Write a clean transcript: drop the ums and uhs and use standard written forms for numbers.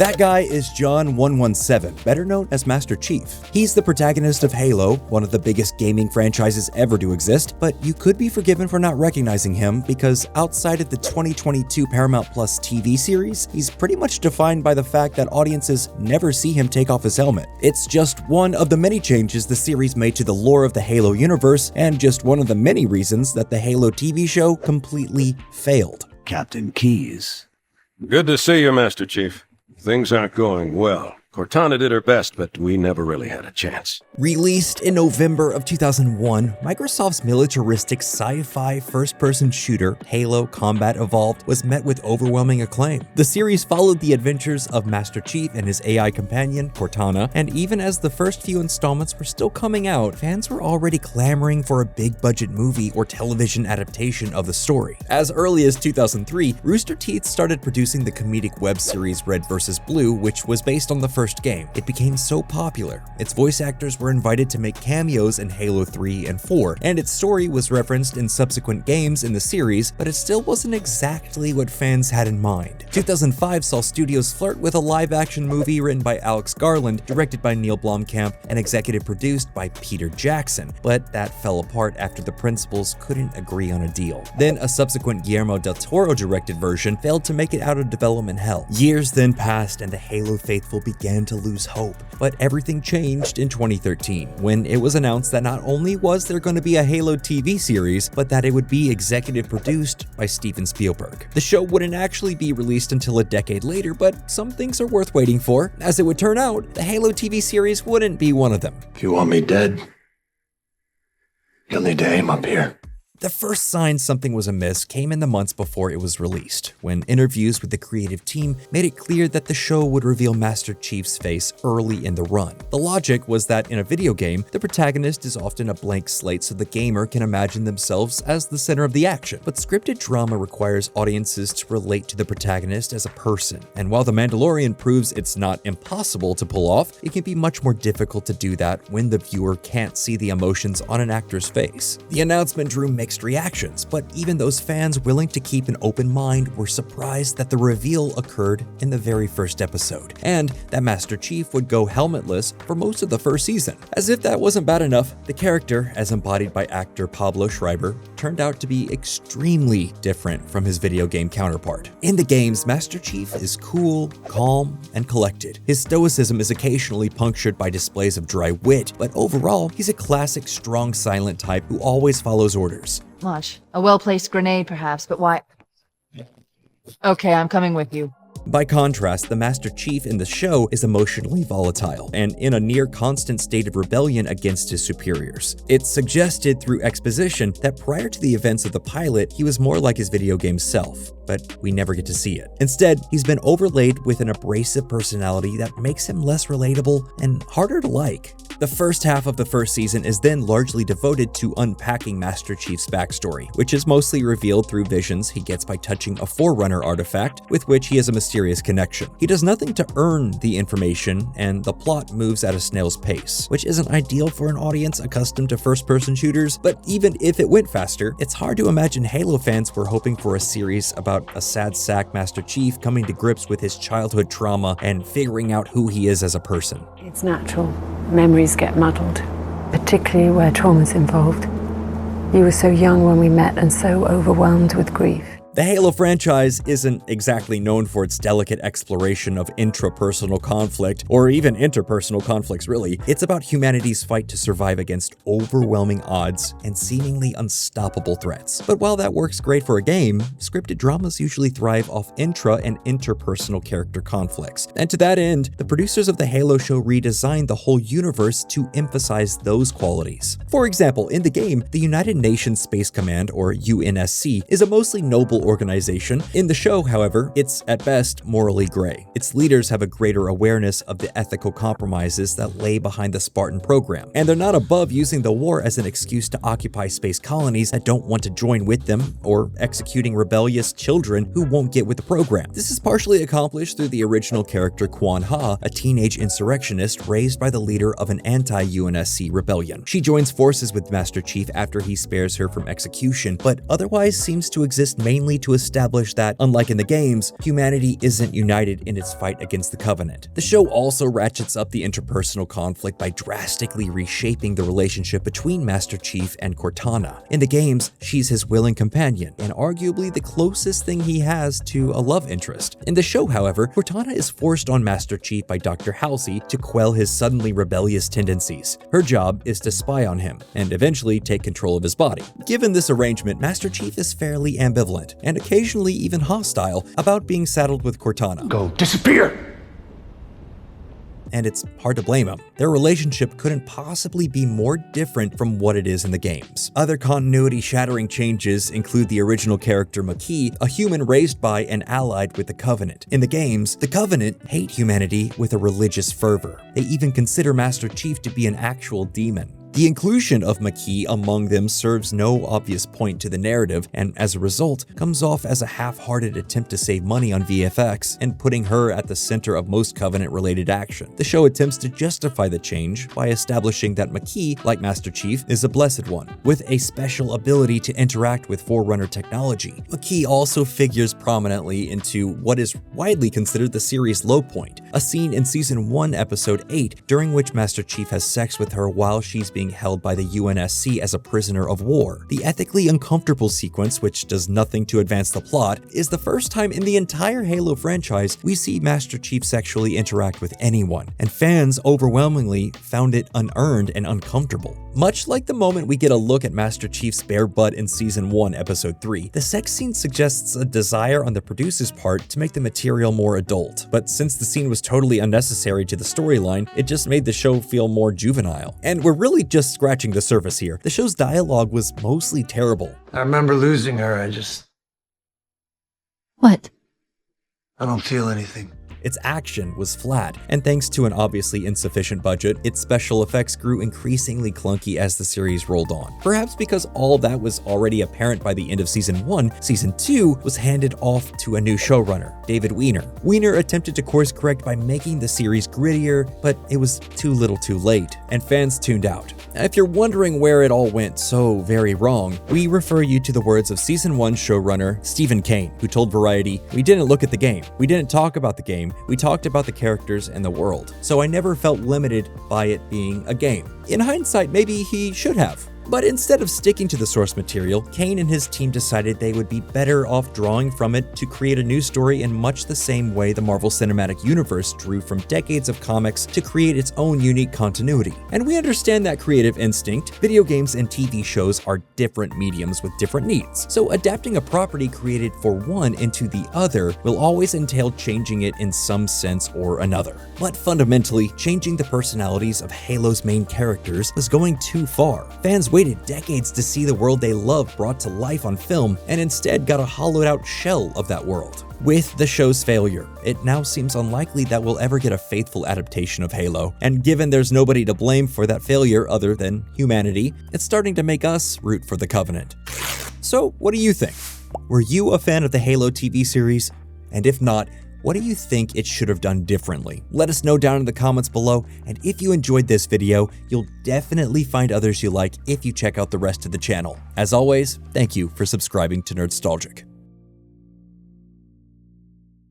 That guy is John 117, better known as Master Chief. He's the protagonist of Halo, one of the biggest gaming franchises ever to exist, but you could be forgiven for not recognizing him because outside of the 2022 Paramount Plus TV series, he's pretty much defined by the fact that audiences never see him take off his helmet. It's just one of the many changes the series made to the lore of the Halo universe, and just one of the many reasons that the Halo TV show completely failed. Captain Keyes. Good to see you, Master Chief. Things aren't going well. Cortana did her best, but we never really had a chance. Released in November of 2001, Microsoft's militaristic sci-fi first-person shooter, Halo Combat Evolved, was met with overwhelming acclaim. The series followed the adventures of Master Chief and his AI companion, Cortana, and even as the first few installments were still coming out, fans were already clamoring for a big-budget movie or television adaptation of the story. As early as 2003, Rooster Teeth started producing the comedic web series Red vs. Blue, which was based on the first game. It became so popular, its voice actors were invited to make cameos in Halo 3 and 4, and its story was referenced in subsequent games in the series, but it still wasn't exactly what fans had in mind. 2005 saw studios flirt with a live-action movie written by Alex Garland, directed by Neill Blomkamp, and executive produced by Peter Jackson, but that fell apart after the principals couldn't agree on a deal. Then a subsequent Guillermo del Toro directed version failed to make it out of development hell. Years then passed and the Halo faithful began to lose hope, but everything changed in 2013 when it was announced that not only was there going to be a Halo TV series, but that it would be executive produced by Steven Spielberg. The show wouldn't actually be released until a decade later, but some things are worth waiting for. As it would turn out, the Halo TV series wouldn't be one of them. If you want me dead, you'll need to aim up here. The first sign something was amiss came in the months before it was released, when interviews with the creative team made it clear that the show would reveal Master Chief's face early in the run. The logic was that in a video game, the protagonist is often a blank slate so the gamer can imagine themselves as the center of the action. But scripted drama requires audiences to relate to the protagonist as a person, and while The Mandalorian proves it's not impossible to pull off, it can be much more difficult to do that when the viewer can't see the emotions on an actor's face. The announcement drew mixed reactions, but even those fans willing to keep an open mind were surprised that the reveal occurred in the very first episode, and that Master Chief would go helmetless for most of the first season. As if that wasn't bad enough, the character, as embodied by actor Pablo Schreiber, turned out to be extremely different from his video game counterpart. In the games, Master Chief is cool, calm, and collected. His stoicism is occasionally punctured by displays of dry wit, but overall, he's a classic strong silent type who always follows orders. Much. A well-placed grenade, perhaps, but why? Okay, I'm coming with you. By contrast, the Master Chief in the show is emotionally volatile and in a near constant state of rebellion against his superiors. It's suggested through exposition that prior to the events of the pilot, he was more like his video game self, but we never get to see it. Instead, he's been overlaid with an abrasive personality that makes him less relatable and harder to like. The first half of the first season is then largely devoted to unpacking Master Chief's backstory, which is mostly revealed through visions he gets by touching a Forerunner artifact with which he has a mysterious connection. He does nothing to earn the information, and the plot moves at a snail's pace, which isn't ideal for an audience accustomed to first-person shooters, but even if it went faster, it's hard to imagine Halo fans were hoping for a series about a sad sack Master Chief coming to grips with his childhood trauma and figuring out who he is as a person. It's natural. Memories get muddled, particularly where trauma's involved. You were so young when we met and so overwhelmed with grief. The Halo franchise isn't exactly known for its delicate exploration of intrapersonal conflict, or even interpersonal conflicts really. It's about humanity's fight to survive against overwhelming odds and seemingly unstoppable threats. But while that works great for a game, scripted dramas usually thrive off intra and interpersonal character conflicts. And to that end, the producers of the Halo show redesigned the whole universe to emphasize those qualities. For example, in the game, the United Nations Space Command, or UNSC, is a mostly noble organization. In the show, however, it's at best morally gray. Its leaders have a greater awareness of the ethical compromises that lay behind the Spartan program, and they're not above using the war as an excuse to occupy space colonies that don't want to join with them, or executing rebellious children who won't get with the program. This is partially accomplished through the original character Quan Ha, a teenage insurrectionist raised by the leader of an anti-UNSC rebellion. She joins forces with Master Chief after he spares her from execution, but otherwise seems to exist mainly only to establish that, unlike in the games, humanity isn't united in its fight against the Covenant. The show also ratchets up the interpersonal conflict by drastically reshaping the relationship between Master Chief and Cortana. In the games, she's his willing companion, and arguably the closest thing he has to a love interest. In the show, however, Cortana is forced on Master Chief by Dr. Halsey to quell his suddenly rebellious tendencies. Her job is to spy on him, and eventually take control of his body. Given this arrangement, Master Chief is fairly ambivalent, and occasionally even hostile, about being saddled with Cortana. Go disappear! And it's hard to blame him. Their relationship couldn't possibly be more different from what it is in the games. Other continuity-shattering changes include the original character Makee, a human raised by and allied with the Covenant. In the games, the Covenant hate humanity with a religious fervor. They even consider Master Chief to be an actual demon. The inclusion of Makee among them serves no obvious point to the narrative, and as a result, comes off as a half-hearted attempt to save money on VFX and putting her at the center of most Covenant-related action. The show attempts to justify the change by establishing that Makee, like Master Chief, is a blessed one, with a special ability to interact with Forerunner technology. Makee also figures prominently into what is widely considered the series' low point, a scene in Season 1, Episode 8, during which Master Chief has sex with her while she's being held by the UNSC as a prisoner of war. The ethically uncomfortable sequence, which does nothing to advance the plot, is the first time in the entire Halo franchise we see Master Chief sexually interact with anyone, and fans overwhelmingly found it unearned and uncomfortable. Much like the moment we get a look at Master Chief's bare butt in Season 1, Episode 3, the sex scene suggests a desire on the producer's part to make the material more adult, but since the scene was totally unnecessary to the storyline, it just made the show feel more juvenile. And we're really just scratching the surface here. The show's dialogue was mostly terrible. I remember losing her. What? I don't feel anything. Its action was flat, and thanks to an obviously insufficient budget, its special effects grew increasingly clunky as the series rolled on. Perhaps because all that was already apparent by the end of Season 1, Season 2 was handed off to a new showrunner, David Weiner. Weiner attempted to course correct by making the series grittier, but it was too little too late, and fans tuned out. If you're wondering where it all went so very wrong, we refer you to the words of Season 1 showrunner Stephen Kane, who told Variety, "We didn't look at the game. We didn't talk about the game. We talked about the characters and the world. So I never felt limited by it being a game." In hindsight, maybe he should have. But instead of sticking to the source material, Kane and his team decided they would be better off drawing from it to create a new story in much the same way the Marvel Cinematic Universe drew from decades of comics to create its own unique continuity. And we understand that creative instinct. Video games and TV shows are different mediums with different needs. So adapting a property created for one into the other will always entail changing it in some sense or another. But fundamentally, changing the personalities of Halo's main characters was going too far. Fans waited decades to see the world they love brought to life on film, and instead got a hollowed out shell of that world. With the show's failure, it now seems unlikely that we'll ever get a faithful adaptation of Halo, and given there's nobody to blame for that failure other than humanity, it's starting to make us root for the Covenant. So, what do you think? Were you a fan of the Halo TV series? And if not, what do you think it should have done differently? Let us know down in the comments below, and if you enjoyed this video, you'll definitely find others you like if you check out the rest of the channel. As always, thank you for subscribing to Nerdstalgic.